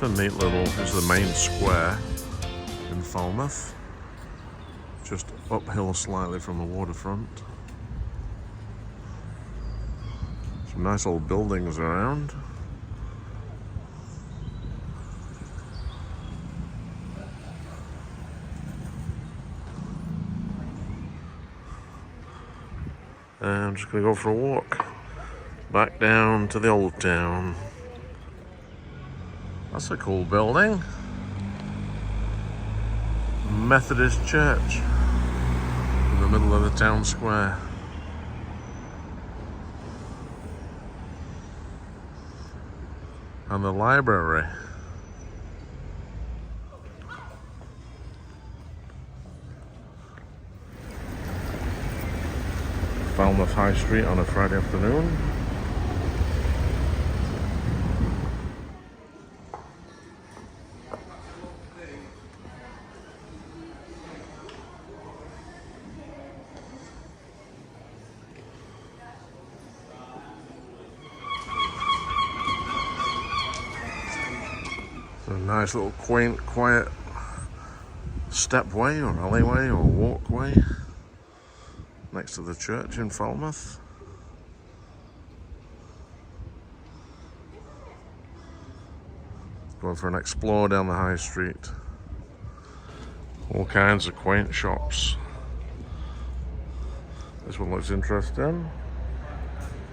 a neat little, this is the main square in Falmouth. Just uphill slightly from the waterfront. Some nice old buildings around. And I'm just going to go for a walk back down to the old town. That's a cool building. Methodist Church in the middle of the town square. And the library. Falmouth High Street on a Friday afternoon. A nice little quaint, quiet stepway or alleyway or walkway next to the church in Falmouth. Going for an explore down the high street. All kinds of quaint shops. This one looks interesting.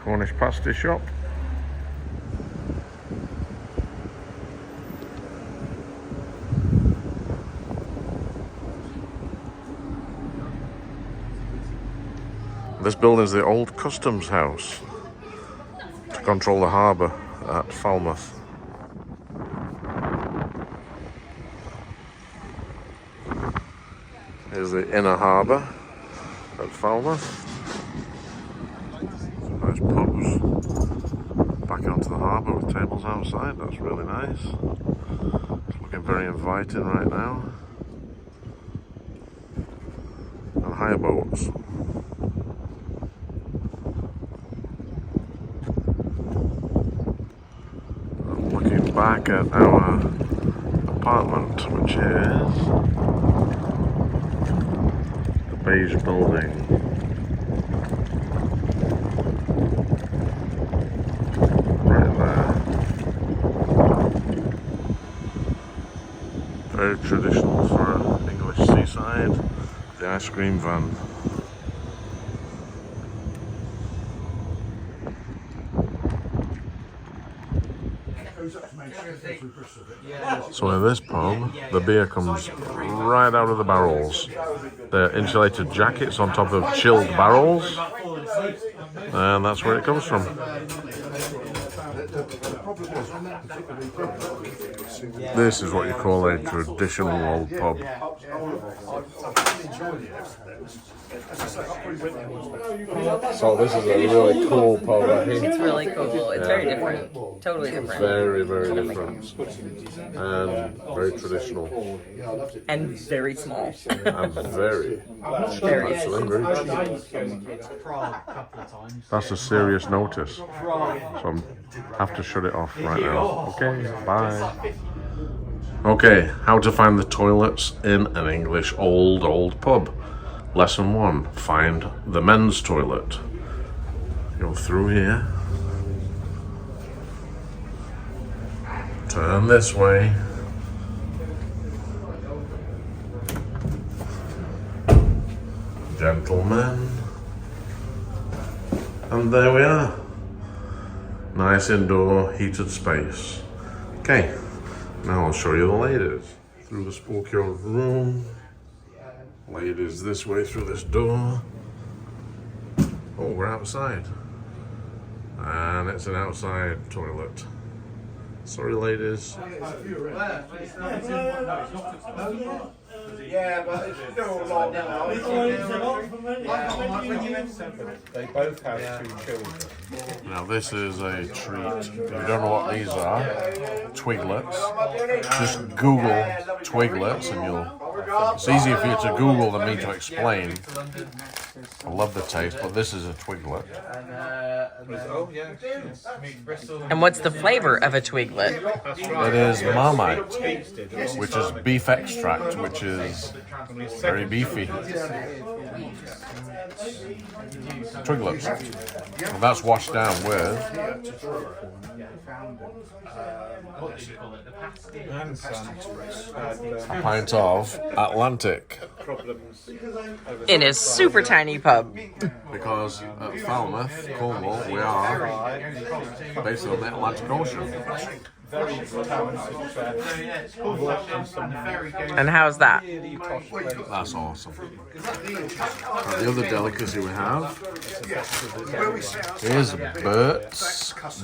Cornish pasty shop. This building is the old customs house to control the harbour at Falmouth. Here's the inner harbour at Falmouth. Some nice pubs back onto the harbour with tables outside. That's really nice. It's looking very inviting right now. And hire boats. Back at our apartment, which is the beige building. Right there. Very traditional for English seaside. The ice cream van. So in this pub, the beer comes right out of the barrels. They're insulated jackets on top of chilled barrels, and that's where it comes from. This is what you call a traditional old pub. So this is a really cool pub, I think. It's really cool. It's very different. Totally different. Very, very different. And very traditional. And very small. And very. Very. That's a serious notice. So I have to shut it off right now. Okay, bye. Okay, how to find the toilets in an English old pub. Lesson 1, find the men's toilet. Go through here. Turn this way. Gentlemen. And there we are. Nice indoor heated space. Okay, now I'll show you the ladies. Through the spooky old room. Ladies this way through this door. Oh, we're outside. And it's an outside toilet. Sorry, ladies. Yeah, but they're all locked now. They both have 2 children. Now this is a treat. If you don't know what these are, twiglets. Just Google twiglets and you'll It's easier for you to Google than me to explain. I love the taste, but this is a twiglet. Oh, yeah. Yes. And what's the flavor of a twiglet? It is Marmite, which is beef extract, which is very beefy. Twiglets. And that's washed down with a pint of Atlantic. In a super tiny pub. Because at Falmouth, Cornwall, we are based on the Atlantic Ocean. And how's that? That's awesome. And the other delicacy we have is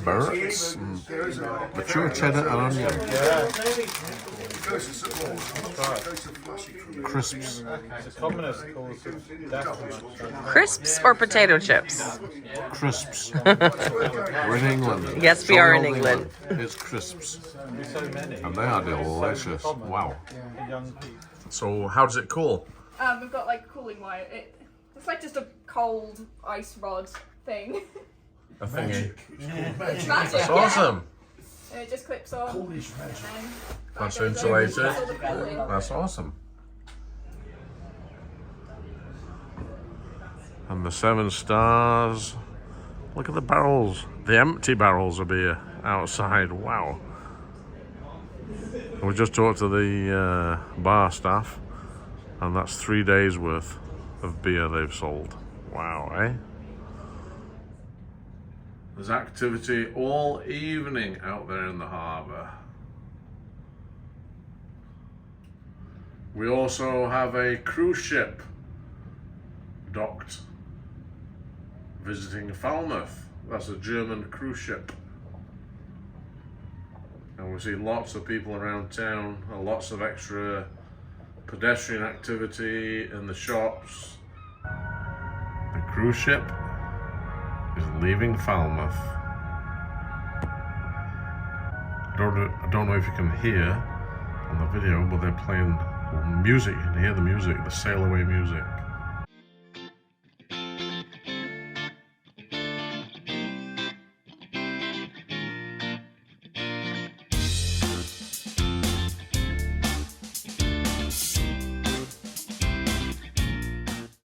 Burt's mature cheddar and onion. Crisps. Crisps or potato chips? Crisps. We're in England. Yes, we are in England. It's crisps. And they are delicious. Wow. So how does it cool? We've got like cooling wire. It's like just a cold ice rod thing. A thingy. It's magic, That's awesome. And it just clips on. And then That's that goes insulated. over, that's all the cooling. That's awesome. And the 7 stars. Look at the barrels. The empty barrels of beer outside. Wow. And we just talked to the bar staff, and that's 3 days worth of beer they've sold. Wow, eh? There's activity all evening out there in the harbour. We also have a cruise ship docked visiting Falmouth. That's a German cruise ship. And we see lots of people around town, and lots of extra pedestrian activity in the shops. The cruise ship is leaving Falmouth. I don't know if you can hear on the video, but they're playing music. You can hear the music, the sail away music.